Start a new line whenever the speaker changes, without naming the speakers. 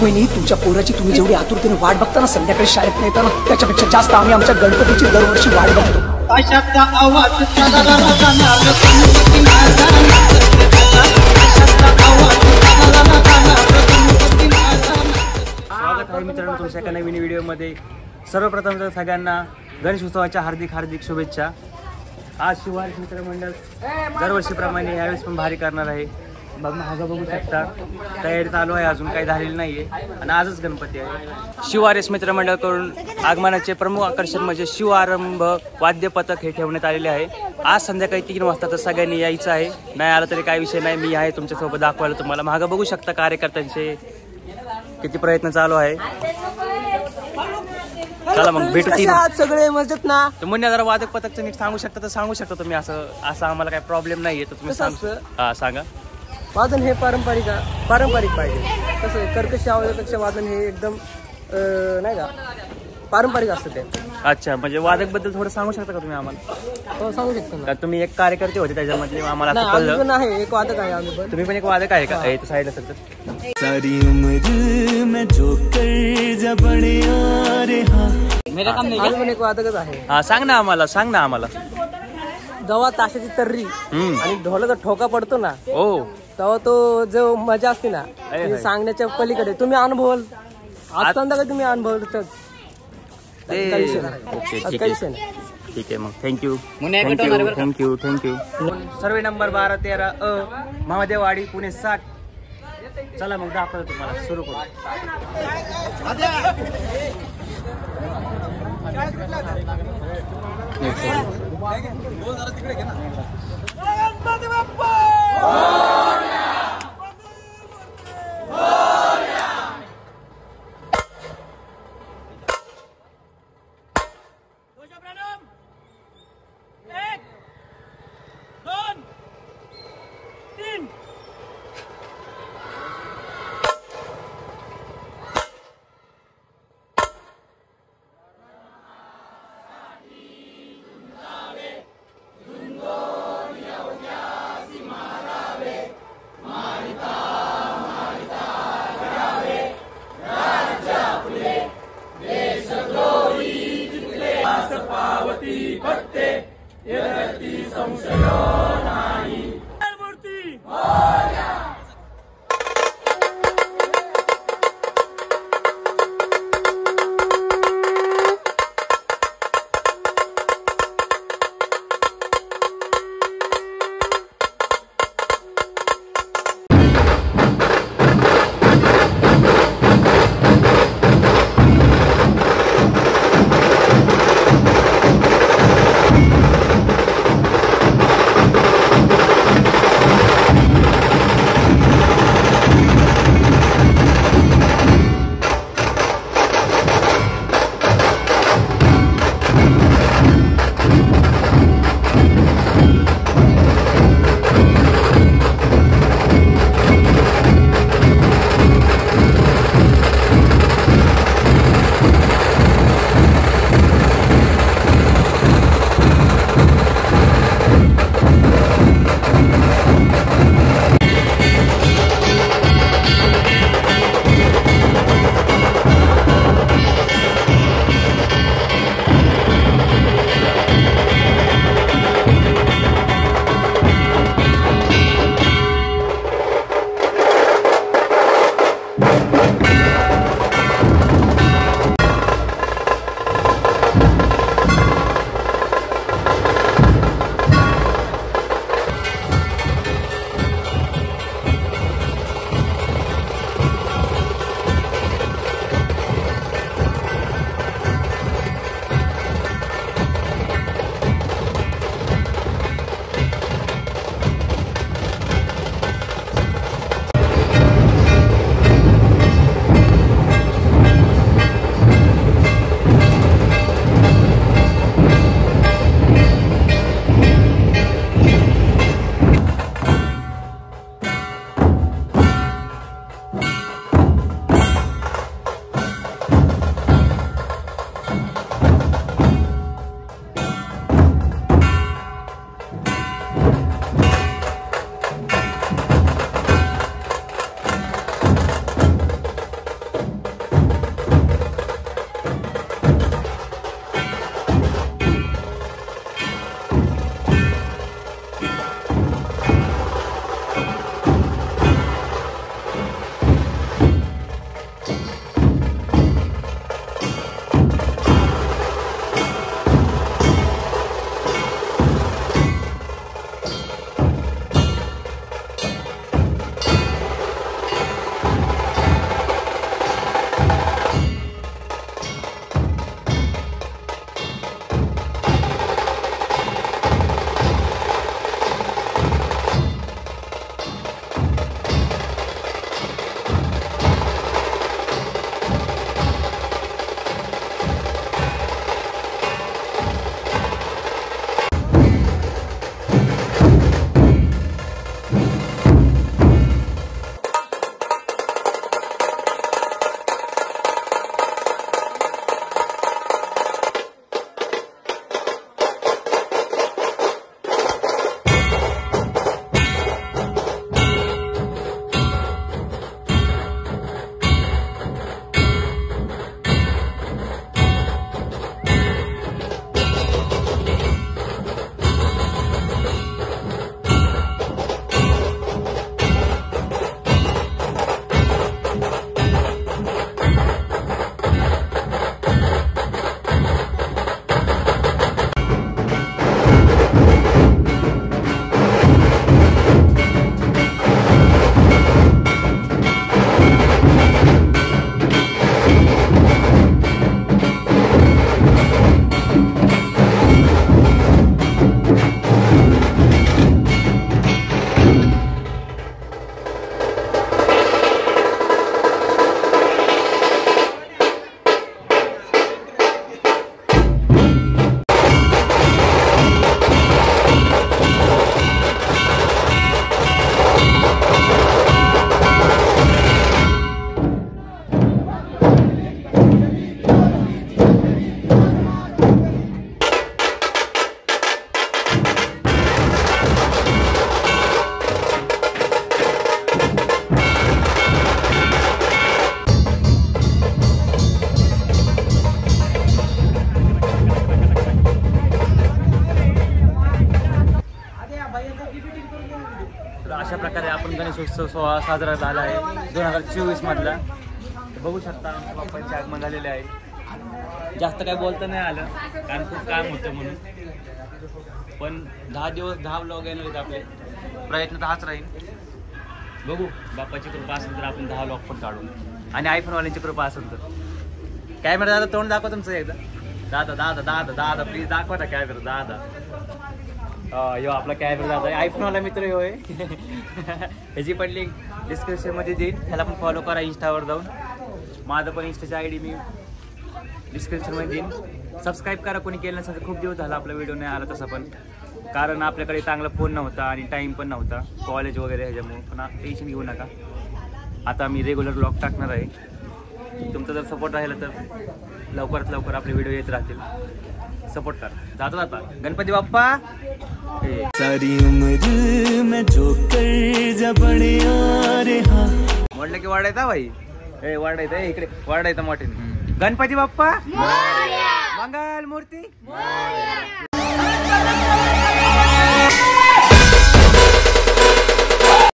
वहिनी, तुमच्या पोराची तुम्ही जेवढी आतुरतेने वाट बघता ना संध्याकाळी शाळेत नाही तर त्याच्यापेक्षा जास्त आम्ही आमच्या गणपतीची दरवर्षी वाट बघतो.
स्वागत आहे मित्रांनो तुमच्या एका नवीन व्हिडिओमध्ये. सर्वप्रथम तर सगळ्यांना गणेश उत्सवाच्या हार्दिक शुभेच्छा. आज शिवार मित्रमंडळ दरवर्षीप्रमाणे यावेळेस पण भारी करणार आहे. बघू शकता तयारी चालू आहे, अजून काही झालेली नाहीये आणि आजच गणपती आहे. शिवारेस मित्रमंडळकडून आगमनाचे प्रमुख आकर्षण म्हणजे शिवारंभ वाद्य पथक हे ठेवण्यात आलेले आहे. आज संध्याकाळी 3 वाजता तर सगळ्यांनी यायचं आहे. नाही आलं तरी काही विषय नाही, मी आहे तुमच्यासोबत दाखवायला. तुम्हाला मागं बघू शकता कार्यकर्त्यांचे किती प्रयत्न चालू आहे. चला मग भेटू.
सगळे मजेत ना.
तर मुन्या जरा वादक पथकचं नीट सांगू शकता तर सांगू शकता तुम्ही. असं आम्हाला काही प्रॉब्लेम नाहीये तर तुम्ही सांगा.
वादन हे पारंपरिक पाहिजे. कसं आहे, कर्कश आवाजापेक्षा वादन हे एकदम नाही का पारंपरिक असतं ते.
अच्छा, म्हणजे वादक बद्दल थोडं सांगू शकता का तुम्ही आम्हाला?
हो, सांगू शकतो ना.
तुम्ही एक कार्यकर्ते होते त्याच्यामध्ये आम्हाला असं कळलं.
आहे एक वादक आहे आम्ही पण.
तुम्ही पण एक वादक आहे का? साईडला सर
सारी उम्र मैं जो कर जब बड़े आ रे हां
मेरा काम नाही.
आम्ही पण एक वादकच आहे.
हा, सांग ना आम्हाला.
जेव्हा ताशाची तर्री आणि ढोलाचा ठोका पडतो ना,
ओ
तेव्हा तो जो मजा असते ना ती सांगण्याच्या पलीकडे. तुम्ही अनुभवाल आजपर्यंत का तुम्ही अनुभवल तर
ठीक आहे मग. Thank you. Survey number 12-13 Mahadevwadi Pune 60. चला मग दाखवतो तुम्हाला. सुरू करू. गणेशोत्सव साजरा झाला आहे 2024 मधला. बघू शकता आमच्या बाप्पांचे आगमन झालेले आहे. जास्त काय बोलता नाही आलं कारण खूप काम होतं म्हणून, पण 10 दिवस 10 व्लॉग येणार आहेत आपले. प्रयत्न तर हाच राहील. बघू बाप्पाची कृपा असेल तर आपण 10 व्लॉग पण काढू, आणि आयफोनवाल्यांची कृपा असेल तर. कॅमेरा दादा तोंड दाखवा तुमचं एकदा. दादा दादा दादा दादा प्लीज दाखवा ना कॅमेरा दादा. यो आपला कॅमेरा दादा आयफोनवाला मित्र होय. ह्याची पण लिंक डिस्क्रिप्शनमध्ये देईल, ह्याला पण फॉलो करा इंस्टावर जाऊन. माझं पण इंस्टाची ID मी डिस्क्रिप्शनमध्ये देईन. सबस्क्राईब करा कोणी केलं नसेल तर. खूप दिवस झाला आपला व्हिडिओ नाही आला तसा, पण कारण आपल्याकडे चांगला फोन नव्हता आणि टाईम पण नव्हता, कॉलेज वगैरे ह्याच्यामुळे. पण टेन्शन घेऊ नका, आता मी रेग्युलर व्लॉग टाकणार आहे. तुमचा जर सपोर्ट राहिला तर लवकरात लवकर आपले व्हिडिओ येत राहतील. सपोर्ट करा. जाता गणपती बाप्पा.
सारी उम्र मैं जो कर जब रहा.
म्हटलं की वाढायचा भाई, वाढायचं इकडे, वाढायचं मोठे. गणपती बाप्पा मंगल मूर्ती.